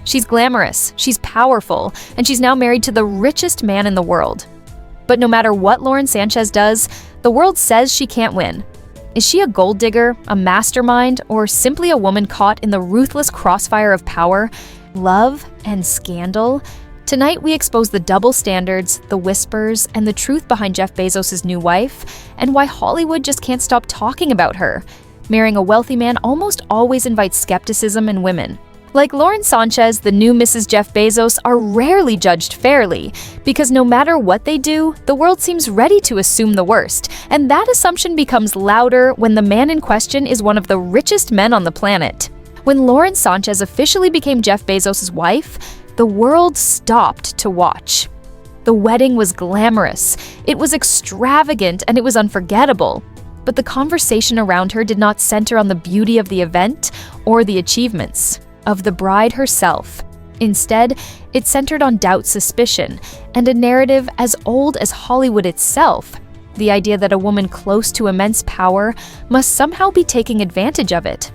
She's glamorous, she's powerful, and she's now married to the richest man in the world. But no matter what Lauren Sanchez does, the world says she can't win. Is she a gold digger, a mastermind, or simply a woman caught in the ruthless crossfire of power, love, and scandal? Tonight, we expose the double standards, the whispers, and the truth behind Jeff Bezos' new wife, and why Hollywood just can't stop talking about her. Marrying a wealthy man almost always invites skepticism in women. Like Lauren Sanchez, the new Mrs. Jeff Bezos are rarely judged fairly, because no matter what they do, the world seems ready to assume the worst, and that assumption becomes louder when the man in question is one of the richest men on the planet. When Lauren Sanchez officially became Jeff Bezos' wife, the world stopped to watch. The wedding was glamorous, it was extravagant, and it was unforgettable. But the conversation around her did not center on the beauty of the event or the achievements of the bride herself. Instead, it centered on doubt, suspicion, and a narrative as old as Hollywood itself. The idea that a woman close to immense power must somehow be taking advantage of it.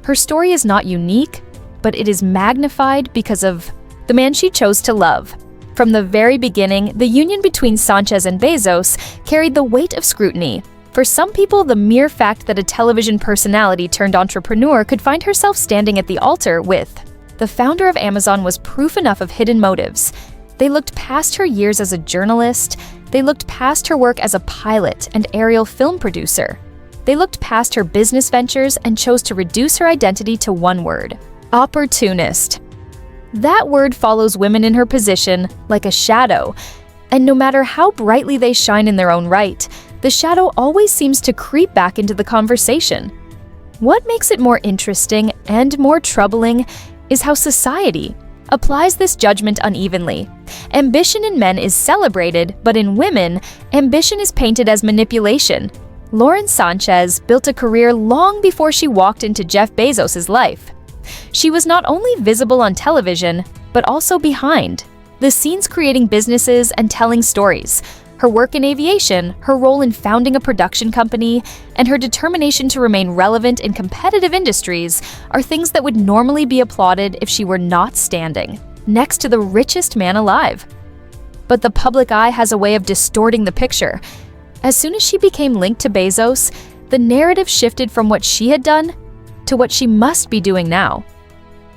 Her story is not unique, but it is magnified because of the man she chose to love. From the very beginning, the union between Sanchez and Bezos carried the weight of scrutiny. For some people, the mere fact that a television personality turned entrepreneur could find herself standing at the altar with the founder of Amazon was proof enough of hidden motives. They looked past her years as a journalist. They looked past her work as a pilot and aerial film producer. They looked past her business ventures and chose to reduce her identity to one word: opportunist. That word follows women in her position like a shadow, and no matter how brightly they shine in their own right, the shadow always seems to creep back into the conversation. What makes it more interesting and more troubling is how society applies this judgment unevenly. Ambition in men is celebrated, but in women, ambition is painted as manipulation. Lauren Sanchez built a career long before she walked into Jeff Bezos' life. She was not only visible on television, but also behind the scenes, creating businesses and telling stories. Her work in aviation, her role in founding a production company, and her determination to remain relevant in competitive industries are things that would normally be applauded if she were not standing next to the richest man alive. But the public eye has a way of distorting the picture. As soon as she became linked to Bezos, the narrative shifted from what she had done to what she must be doing now.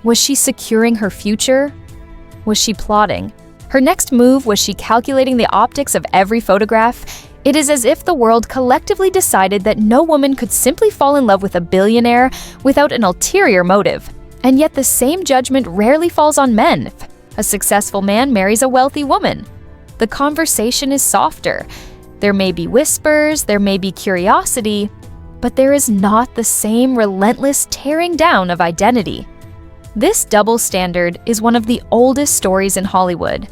Was she securing her future? Was she plotting? Her next move, was she calculating the optics of every photograph? It is as if the world collectively decided that no woman could simply fall in love with a billionaire without an ulterior motive. And yet the same judgment rarely falls on men. A successful man marries a wealthy woman. The conversation is softer. There may be whispers, there may be curiosity, but there is not the same relentless tearing down of identity. This double standard is one of the oldest stories in Hollywood.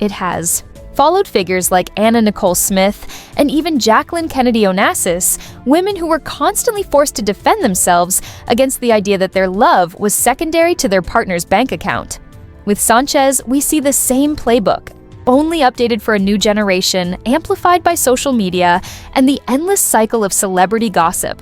It has followed figures like Anna Nicole Smith and even Jacqueline Kennedy Onassis, women who were constantly forced to defend themselves against the idea that their love was secondary to their partner's bank account. With Sanchez, we see the same playbook, only updated for a new generation, amplified by social media and the endless cycle of celebrity gossip.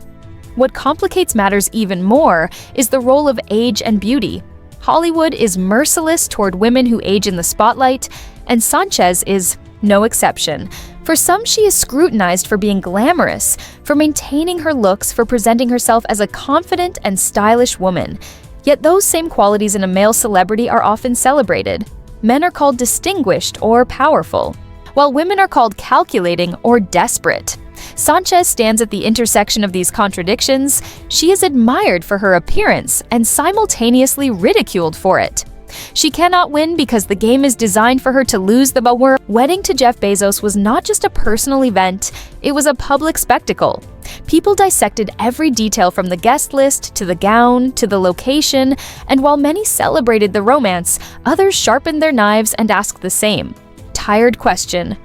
What complicates matters even more is the role of age and beauty. Hollywood is merciless toward women who age in the spotlight, and Sanchez is no exception. For some, she is scrutinized for being glamorous, for maintaining her looks, for presenting herself as a confident and stylish woman. Yet those same qualities in a male celebrity are often celebrated. Men are called distinguished or powerful, while women are called calculating or desperate. Sanchez stands at the intersection of these contradictions. She is admired for her appearance and simultaneously ridiculed for it. She cannot win because the game is designed for her to lose. The wedding to Jeff Bezos was not just a personal event, it was a public spectacle. People dissected every detail from the guest list to the gown to the location, and while many celebrated the romance, others sharpened their knives and asked the same tired question: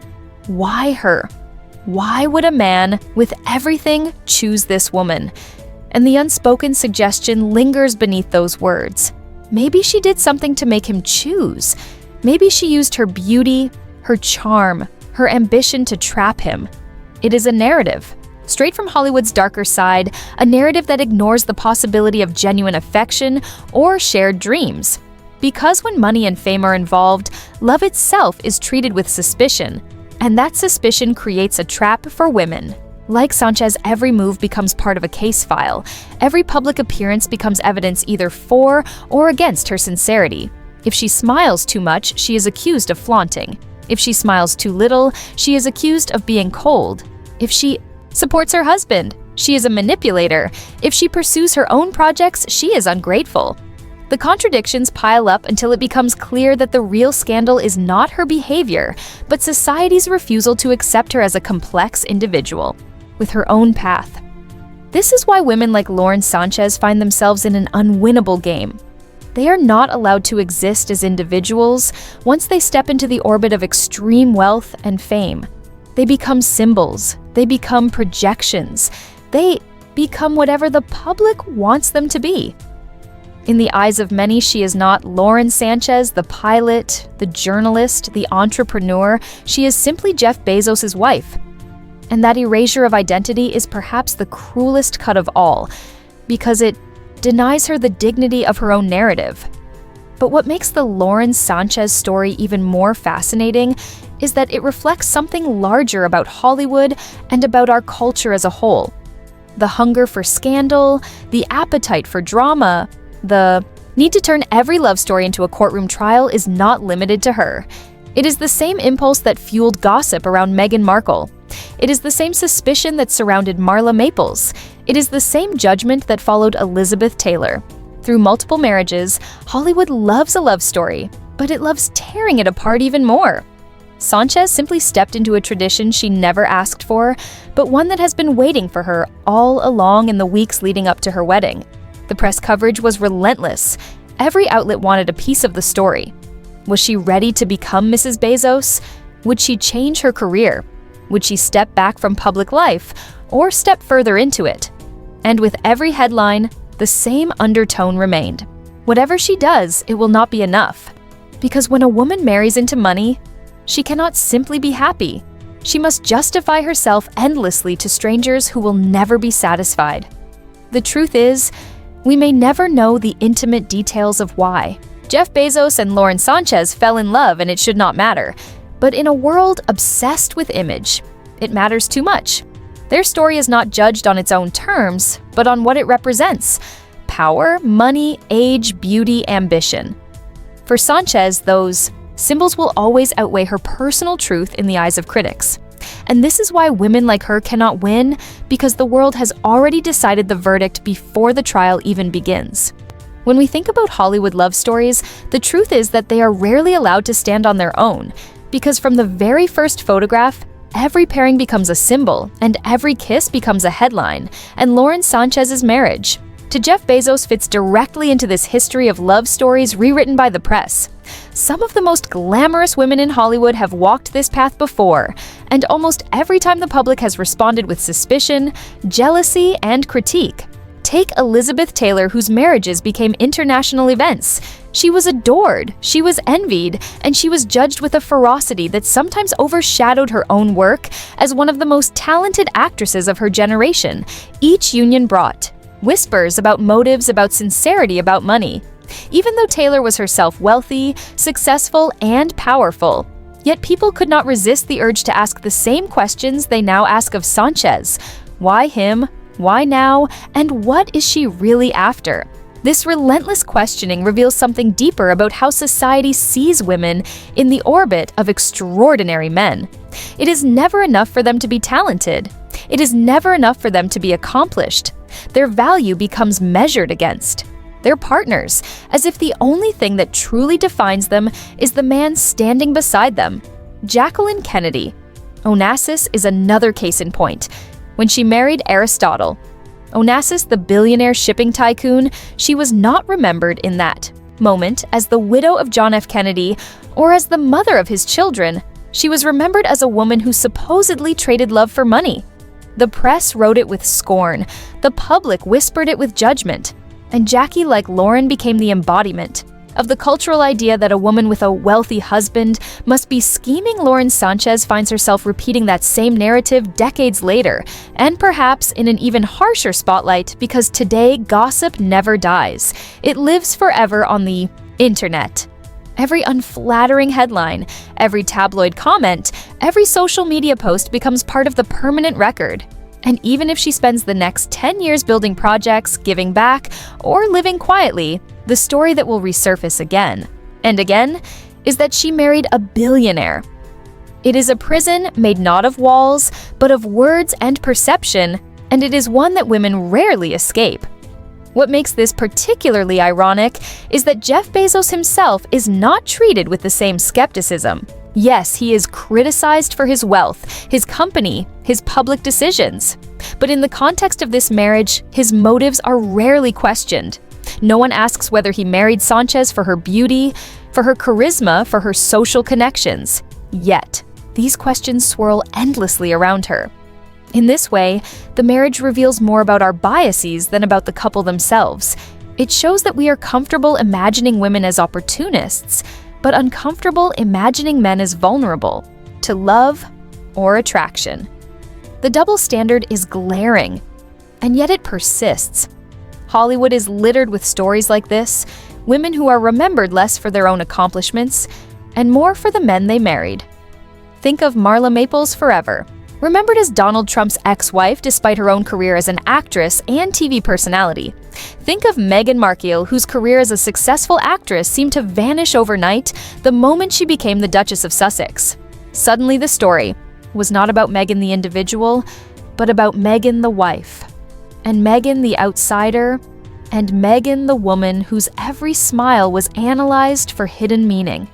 why her? Why would a man with everything choose this woman? And the unspoken suggestion lingers beneath those words. Maybe she did something to make him choose. Maybe she used her beauty, her charm, her ambition to trap him. It is a narrative, straight from Hollywood's darker side, a narrative that ignores the possibility of genuine affection or shared dreams. Because when money and fame are involved, love itself is treated with suspicion, and that suspicion creates a trap for women. Like Sanchez, every move becomes part of a case file. Every public appearance becomes evidence either for or against her sincerity. If she smiles too much, she is accused of flaunting. If she smiles too little, she is accused of being cold. If she supports her husband, she is a manipulator. If she pursues her own projects, she is ungrateful. The contradictions pile up until it becomes clear that the real scandal is not her behavior, but society's refusal to accept her as a complex individual with her own path. This is why women like Lauren Sanchez find themselves in an unwinnable game. They are not allowed to exist as individuals once they step into the orbit of extreme wealth and fame. They become symbols. They become projections. They become whatever the public wants them to be. In the eyes of many, she is not Lauren Sanchez, the pilot, the journalist, the entrepreneur. She is simply Jeff Bezos' wife. And that erasure of identity is perhaps the cruelest cut of all, because it denies her the dignity of her own narrative. But what makes the Lauren Sanchez story even more fascinating is that it reflects something larger about Hollywood and about our culture as a whole. The hunger for scandal, the appetite for drama, the need to turn every love story into a courtroom trial is not limited to her. It is the same impulse that fueled gossip around Meghan Markle. It is the same suspicion that surrounded Marla Maples. It is the same judgment that followed Elizabeth Taylor. Through multiple marriages, Hollywood loves a love story, but it loves tearing it apart even more. Sanchez simply stepped into a tradition she never asked for, but one that has been waiting for her all along in the weeks leading up to her wedding. The press coverage was relentless. Every outlet wanted a piece of the story. Was she ready to become Mrs. Bezos? Would she change her career? Would she step back from public life or step further into it? And with every headline, the same undertone remained. Whatever she does, it will not be enough. Because when a woman marries into money, she cannot simply be happy. She must justify herself endlessly to strangers who will never be satisfied. The truth is, we may never know the intimate details of why. Jeff Bezos and Lauren Sanchez fell in love and it should not matter. But in a world obsessed with image, it matters too much. Their story is not judged on its own terms, but on what it represents: power, money, age, beauty, ambition. For Sanchez, those symbols will always outweigh her personal truth in the eyes of critics. And this is why women like her cannot win, because the world has already decided the verdict before the trial even begins. When we think about Hollywood love stories, the truth is that they are rarely allowed to stand on their own, because from the very first photograph, every pairing becomes a symbol, and every kiss becomes a headline, and Lauren Sanchez's marriage to Jeff Bezos fits directly into this history of love stories rewritten by the press. Some of the most glamorous women in Hollywood have walked this path before, and almost every time the public has responded with suspicion, jealousy, and critique. Take Elizabeth Taylor, whose marriages became international events. She was adored, she was envied, and she was judged with a ferocity that sometimes overshadowed her own work as one of the most talented actresses of her generation. Each union brought whispers about motives, about sincerity, about money. Even though Taylor was herself wealthy, successful, and powerful, yet people could not resist the urge to ask the same questions they now ask of Sanchez. Why him? Why now? And what is she really after? This relentless questioning reveals something deeper about how society sees women in the orbit of extraordinary men. It is never enough for them to be talented. It is never enough for them to be accomplished. Their value becomes measured against their partners, as if the only thing that truly defines them is the man standing beside them. Jacqueline Kennedy. Onassis is another case in point. When she married Aristotle, Onassis, the billionaire shipping tycoon, she was not remembered in that moment as the widow of John F. Kennedy or as the mother of his children. She was remembered as a woman who supposedly traded love for money. The press wrote it with scorn. The public whispered it with judgment. And Jackie, like Lauren, became the embodiment of the cultural idea that a woman with a wealthy husband must be scheming. Lauren Sanchez finds herself repeating that same narrative decades later, and perhaps in an even harsher spotlight, because today gossip never dies. It lives forever on the Internet. Every unflattering headline, every tabloid comment, every social media post becomes part of the permanent record. And even if she spends the next 10 years building projects, giving back, or living quietly, the story that will resurface again and again is that she married a billionaire. It is a prison made not of walls, but of words and perception, and it is one that women rarely escape. What makes this particularly ironic is that Jeff Bezos himself is not treated with the same skepticism. Yes, he is criticized for his wealth, his company, his public decisions. But in the context of this marriage, his motives are rarely questioned. No one asks whether he married Sanchez for her beauty, for her charisma, for her social connections. Yet, these questions swirl endlessly around her. In this way, the marriage reveals more about our biases than about the couple themselves. It shows that we are comfortable imagining women as opportunists, but uncomfortable imagining men as vulnerable to love or attraction. The double standard is glaring, and yet it persists. Hollywood is littered with stories like this, women who are remembered less for their own accomplishments and more for the men they married. Think of Marla Maples forever. Remembered as Donald Trump's ex-wife despite her own career as an actress and TV personality. Think of Meghan Markle, whose career as a successful actress seemed to vanish overnight the moment she became the Duchess of Sussex. Suddenly the story was not about Meghan the individual, but about Meghan the wife. And Meghan the outsider, and Meghan the woman whose every smile was analyzed for hidden meaning.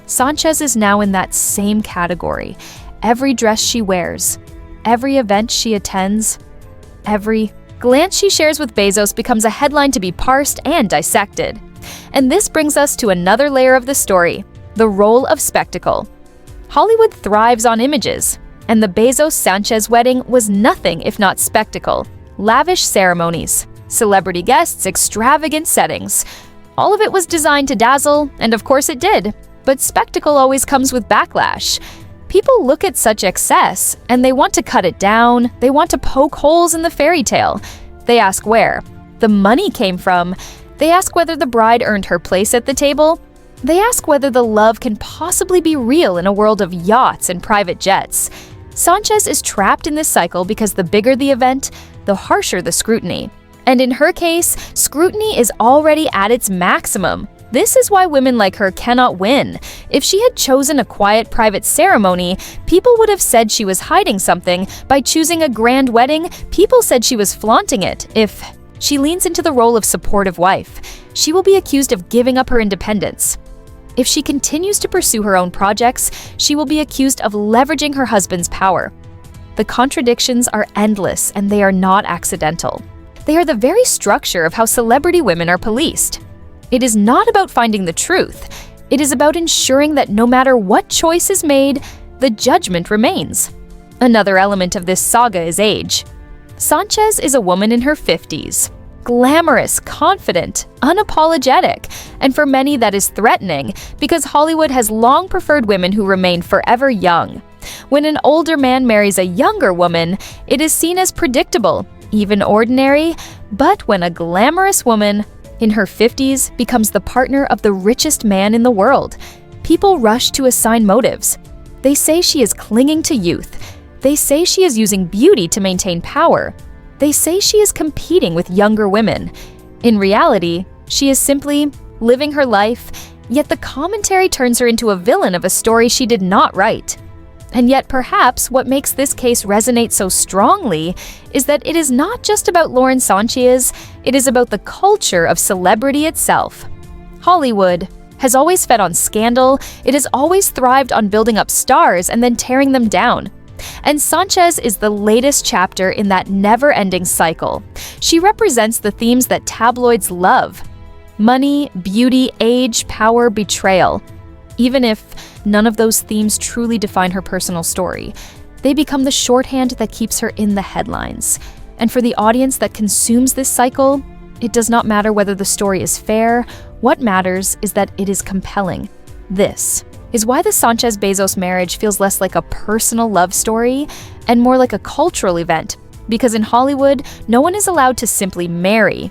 Sanchez is now in that same category. Every dress she wears, every event she attends, every glance she shares with Bezos becomes a headline to be parsed and dissected. And this brings us to another layer of the story, the role of spectacle. Hollywood thrives on images, and the Bezos-Sanchez wedding was nothing if not spectacle. Lavish ceremonies, celebrity guests, extravagant settings. All of it was designed to dazzle, and of course it did. But spectacle always comes with backlash. People look at such excess, and they want to cut it down, they want to poke holes in the fairy tale. They ask where the money came from. They ask whether the bride earned her place at the table. They ask whether the love can possibly be real in a world of yachts and private jets. Sanchez is trapped in this cycle because the bigger the event, the harsher the scrutiny. And in her case, scrutiny is already at its maximum. This is why women like her cannot win. If she had chosen a quiet private ceremony, people would have said she was hiding something. By choosing a grand wedding, people said she was flaunting it. If she leans into the role of supportive wife, she will be accused of giving up her independence. If she continues to pursue her own projects, she will be accused of leveraging her husband's power. The contradictions are endless, and they are not accidental. They are the very structure of how celebrity women are policed. It is not about finding the truth. It is about ensuring that no matter what choice is made, the judgment remains. Another element of this saga is age. Sanchez is a woman in her 50s. Glamorous, confident, unapologetic, and for many that is threatening because Hollywood has long preferred women who remain forever young. When an older man marries a younger woman, it is seen as predictable, even ordinary, but when a glamorous woman in her 50s becomes the partner of the richest man in the world, people rush to assign motives. They say she is clinging to youth. They say she is using beauty to maintain power. They say she is competing with younger women. In reality, she is simply living her life, yet the commentary turns her into a villain of a story she did not write. And yet perhaps what makes this case resonate so strongly is that it is not just about Lauren Sanchez, it is about the culture of celebrity itself. Hollywood has always fed on scandal, it has always thrived on building up stars and then tearing them down. And Sanchez is the latest chapter in that never-ending cycle. She represents the themes that tabloids love: money, beauty, age, power, betrayal. Even if none of those themes truly define her personal story, they become the shorthand that keeps her in the headlines. And for the audience that consumes this cycle, it does not matter whether the story is fair. What matters is that it is compelling. This is why the Sanchez-Bezos marriage feels less like a personal love story and more like a cultural event, because in Hollywood, no one is allowed to simply marry.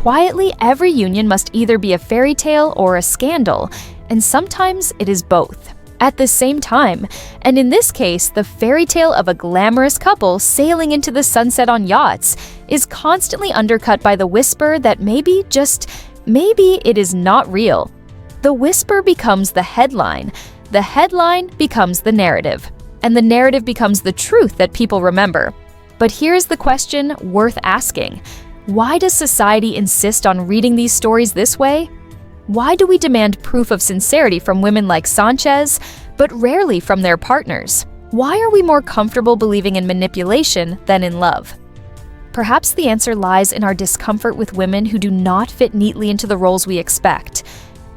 Quietly, every union must either be a fairy tale or a scandal, and sometimes it is both at the same time. And in this case, the fairy tale of a glamorous couple sailing into the sunset on yachts is constantly undercut by the whisper that maybe, just maybe, it is not real. The whisper becomes the headline becomes the narrative, and the narrative becomes the truth that people remember. But here's the question worth asking. Why does society insist on reading these stories this way? Why do we demand proof of sincerity from women like Sanchez, but rarely from their partners? Why are we more comfortable believing in manipulation than in love? Perhaps the answer lies in our discomfort with women who do not fit neatly into the roles we expect.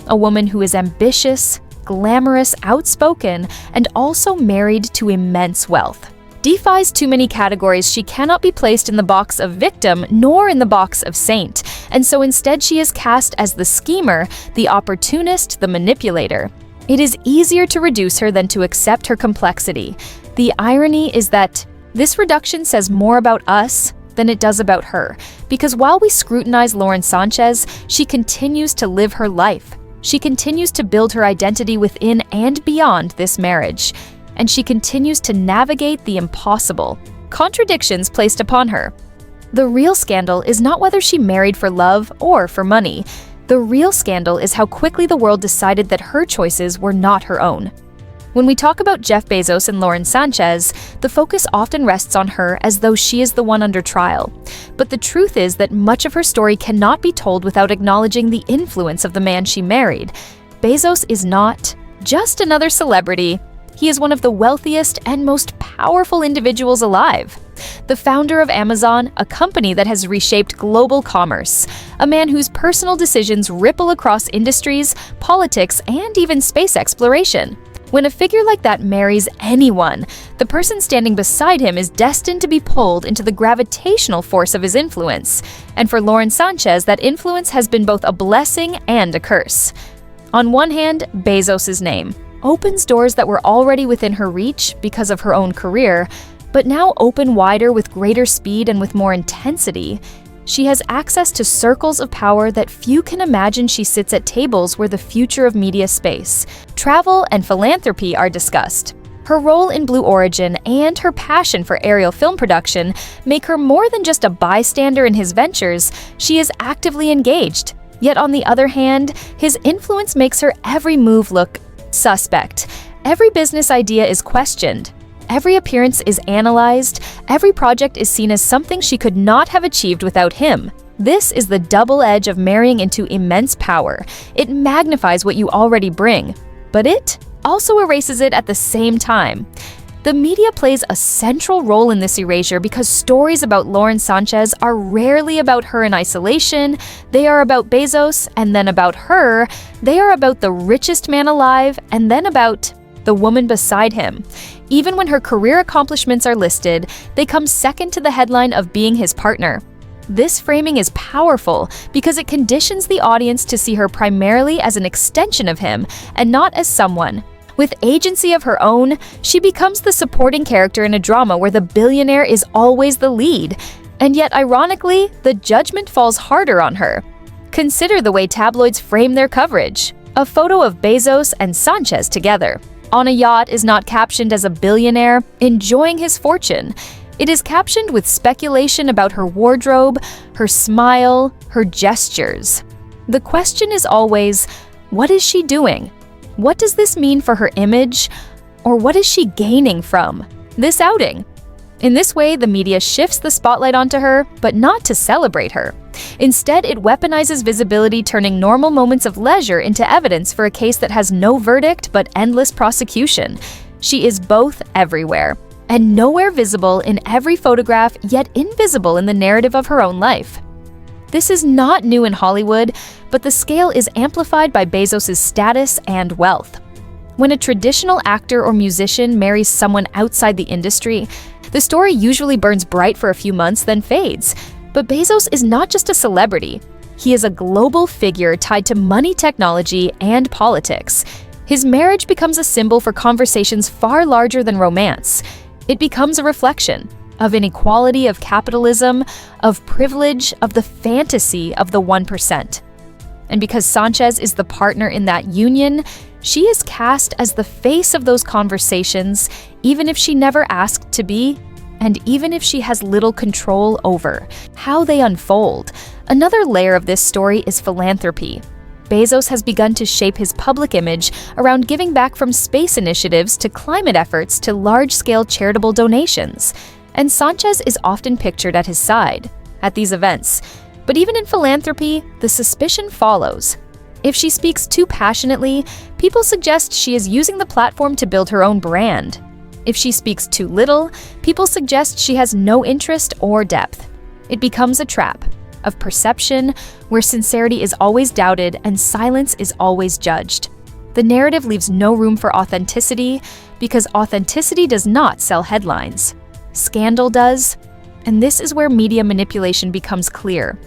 A woman who is ambitious, glamorous, outspoken, and also married to immense wealth. Defies too many categories, she cannot be placed in the box of victim nor in the box of saint, and so instead she is cast as the schemer, the opportunist, the manipulator. It is easier to reduce her than to accept her complexity. The irony is that this reduction says more about us than it does about her, because while we scrutinize Lauren Sanchez, she continues to live her life. She continues to build her identity within and beyond this marriage. And she continues to navigate the impossible, contradictions placed upon her. The real scandal is not whether she married for love or for money. The real scandal is how quickly the world decided that her choices were not her own. When we talk about Jeff Bezos and Lauren Sanchez, the focus often rests on her as though she is the one under trial. But the truth is that much of her story cannot be told without acknowledging the influence of the man she married. Bezos is not just another celebrity. He is one of the wealthiest and most powerful individuals alive. The founder of Amazon, a company that has reshaped global commerce. A man whose personal decisions ripple across industries, politics, and even space exploration. When a figure like that marries anyone, the person standing beside him is destined to be pulled into the gravitational force of his influence. And for Lauren Sanchez, that influence has been both a blessing and a curse. On one hand, Bezos' name opens doors that were already within her reach because of her own career, but now open wider with greater speed and with more intensity. She has access to circles of power that few can imagine. She sits at tables where the future of media space, travel, and philanthropy are discussed. Her role in Blue Origin and her passion for aerial film production make her more than just a bystander in his ventures. She is actively engaged. Yet on the other hand, his influence makes her every move look suspect. Every business idea is questioned. Every appearance is analyzed. Every project is seen as something she could not have achieved without him. This is the double edge of marrying into immense power. It magnifies what you already bring, but it also erases it at the same time. The media plays a central role in this erasure because stories about Lauren Sanchez are rarely about her in isolation. They are about Bezos, and then about her. They are about the richest man alive, and then about the woman beside him. Even when her career accomplishments are listed, they come second to the headline of being his partner. This framing is powerful because it conditions the audience to see her primarily as an extension of him and not as someone. With agency of her own, she becomes the supporting character in a drama where the billionaire is always the lead. And yet, ironically, the judgment falls harder on her. Consider the way tabloids frame their coverage. A photo of Bezos and Sanchez together on a yacht is not captioned as a billionaire enjoying his fortune. It is captioned with speculation about her wardrobe, her smile, her gestures. The question is always, what is she doing? What does this mean for her image? Or what is she gaining from this outing? In this way, the media shifts the spotlight onto her, but not to celebrate her. Instead, it weaponizes visibility, turning normal moments of leisure into evidence for a case that has no verdict but endless prosecution. She is both everywhere, and nowhere visible in every photograph, yet invisible in the narrative of her own life. This is not new in Hollywood, but the scale is amplified by Bezos' status and wealth. When a traditional actor or musician marries someone outside the industry, the story usually burns bright for a few months, then fades. But Bezos is not just a celebrity. He is a global figure tied to money, technology, and politics. His marriage becomes a symbol for conversations far larger than romance. It becomes a reflection of inequality, of capitalism, of privilege, of the fantasy of the 1%. And because Sanchez is the partner in that union, she is cast as the face of those conversations, even if she never asked to be, and even if she has little control over how they unfold. Another layer of this story is philanthropy. Bezos has begun to shape his public image around giving back, from space initiatives to climate efforts to large-scale charitable donations. And Sanchez is often pictured at his side at these events. But even in philanthropy, the suspicion follows. If she speaks too passionately, people suggest she is using the platform to build her own brand. If she speaks too little, people suggest she has no interest or depth. It becomes a trap of perception where sincerity is always doubted and silence is always judged. The narrative leaves no room for authenticity because authenticity does not sell headlines. Scandal does, and this is where media manipulation becomes clear.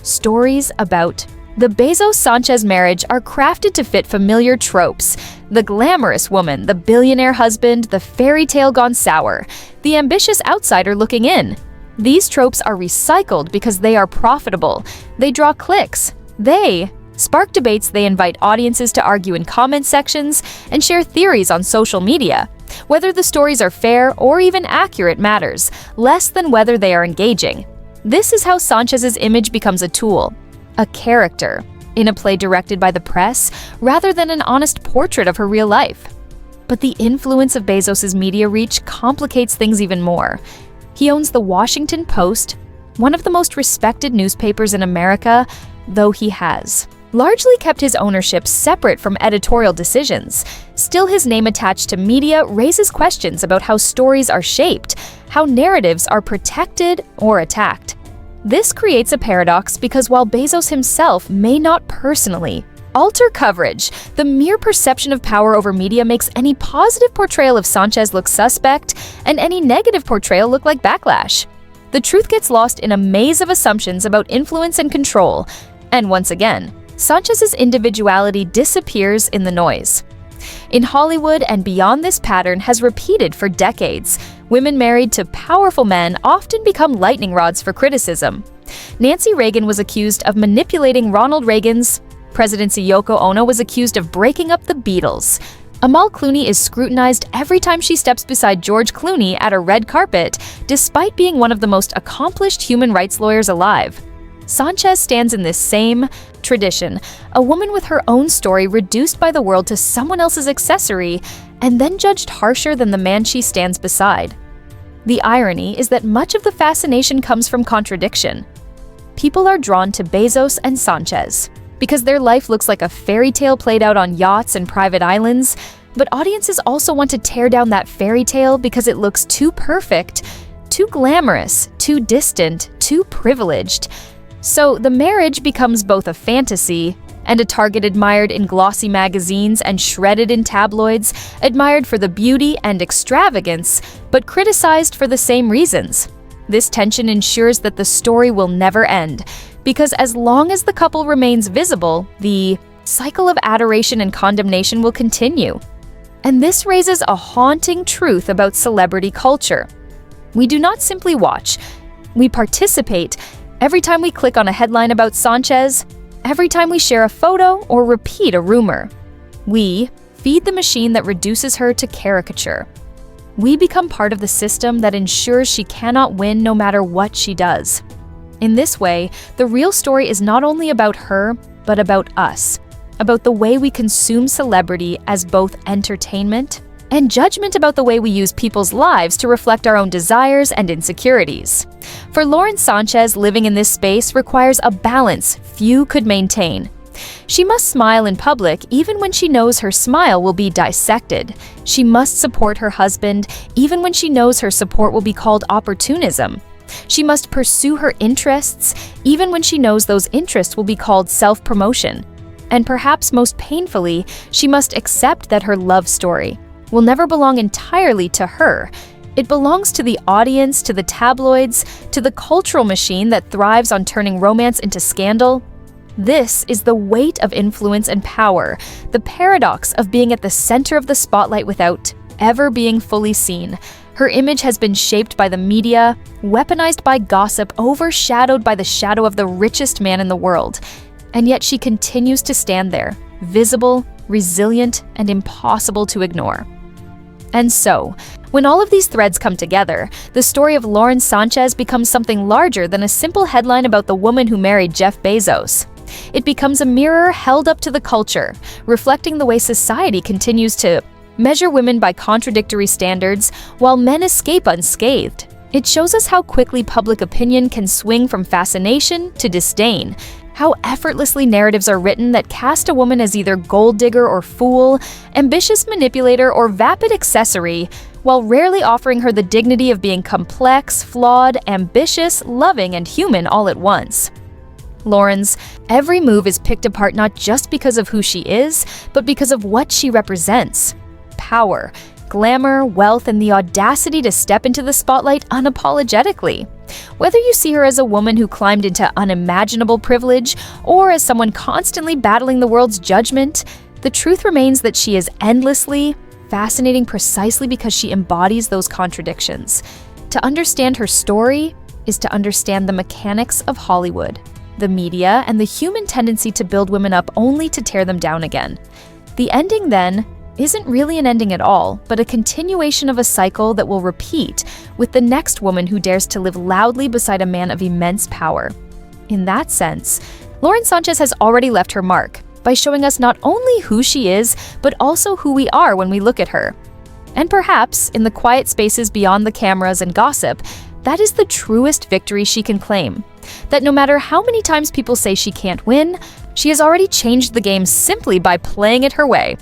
Stories about the Bezos-Sanchez marriage are crafted to fit familiar tropes: the glamorous woman, the billionaire husband, the fairy tale gone sour, the ambitious outsider looking in. These tropes are recycled because they are profitable. They draw clicks. They spark debates. They invite audiences to argue in comment sections and share theories on social media. Whether the stories are fair or even accurate matters less than whether they are engaging. This is how Sanchez's image becomes a tool, a character, in a play directed by the press rather than an honest portrait of her real life. But the influence of Bezos's media reach complicates things even more. He owns the Washington Post, one of the most respected newspapers in America, though he has largely kept his ownership separate from editorial decisions. Still, his name attached to media raises questions about how stories are shaped, how narratives are protected or attacked. This creates a paradox because while Bezos himself may not personally alter coverage, the mere perception of power over media makes any positive portrayal of Sanchez look suspect and any negative portrayal look like backlash. The truth gets lost in a maze of assumptions about influence and control, and once again, Sanchez's individuality disappears in the noise. In Hollywood and beyond, this pattern has repeated for decades. Women married to powerful men often become lightning rods for criticism. Nancy Reagan was accused of manipulating Ronald Reagan's presidency. Yoko Ono was accused of breaking up the Beatles. Amal Clooney is scrutinized every time she steps beside George Clooney at a red carpet, despite being one of the most accomplished human rights lawyers alive. Sanchez stands in this same tradition, a woman with her own story reduced by the world to someone else's accessory and then judged harsher than the man she stands beside. The irony is that much of the fascination comes from contradiction. People are drawn to Bezos and Sanchez because their life looks like a fairy tale played out on yachts and private islands, but audiences also want to tear down that fairy tale because it looks too perfect, too glamorous, too distant, too privileged. So the marriage becomes both a fantasy and a target admired in glossy magazines and shredded in tabloids, admired for the beauty and extravagance, but criticized for the same reasons. This tension ensures that the story will never end, because as long as the couple remains visible, the cycle of adoration and condemnation will continue. And this raises a haunting truth about celebrity culture. We do not simply watch, we participate. Every time we click on a headline about Sanchez, every time we share a photo or repeat a rumor, we feed the machine that reduces her to caricature. We become part of the system that ensures she cannot win no matter what she does. In this way, the real story is not only about her, but about us, about the way we consume celebrity as both entertainment and judgment about the way we use people's lives to reflect our own desires and insecurities. For Lauren Sanchez, living in this space requires a balance few could maintain. She must smile in public even when she knows her smile will be dissected. She must support her husband even when she knows her support will be called opportunism. She must pursue her interests even when she knows those interests will be called self-promotion. And perhaps most painfully, she must accept that her love story will never belong entirely to her. It belongs to the audience, to the tabloids, to the cultural machine that thrives on turning romance into scandal. This is the weight of influence and power, the paradox of being at the center of the spotlight without ever being fully seen. Her image has been shaped by the media, weaponized by gossip, overshadowed by the shadow of the richest man in the world. And yet she continues to stand there, visible, resilient, and impossible to ignore. And so, when all of these threads come together, the story of Lauren Sanchez becomes something larger than a simple headline about the woman who married Jeff Bezos. It becomes a mirror held up to the culture, reflecting the way society continues to measure women by contradictory standards while men escape unscathed. It shows us how quickly public opinion can swing from fascination to disdain, how effortlessly narratives are written that cast a woman as either gold digger or fool, ambitious manipulator or vapid accessory, while rarely offering her the dignity of being complex, flawed, ambitious, loving, and human all at once. Lauren's every move is picked apart not just because of who she is, but because of what she represents. Power, glamour, wealth, and the audacity to step into the spotlight unapologetically. Whether you see her as a woman who climbed into unimaginable privilege or as someone constantly battling the world's judgment, the truth remains that she is endlessly fascinating precisely because she embodies those contradictions. To understand her story is to understand the mechanics of Hollywood, the media, and the human tendency to build women up only to tear them down again. The ending, then, isn't really an ending at all, but a continuation of a cycle that will repeat with the next woman who dares to live loudly beside a man of immense power. In that sense, Lauren Sanchez has already left her mark by showing us not only who she is, but also who we are when we look at her. And perhaps, in the quiet spaces beyond the cameras and gossip, that is the truest victory she can claim. That no matter how many times people say she can't win, she has already changed the game simply by playing it her way.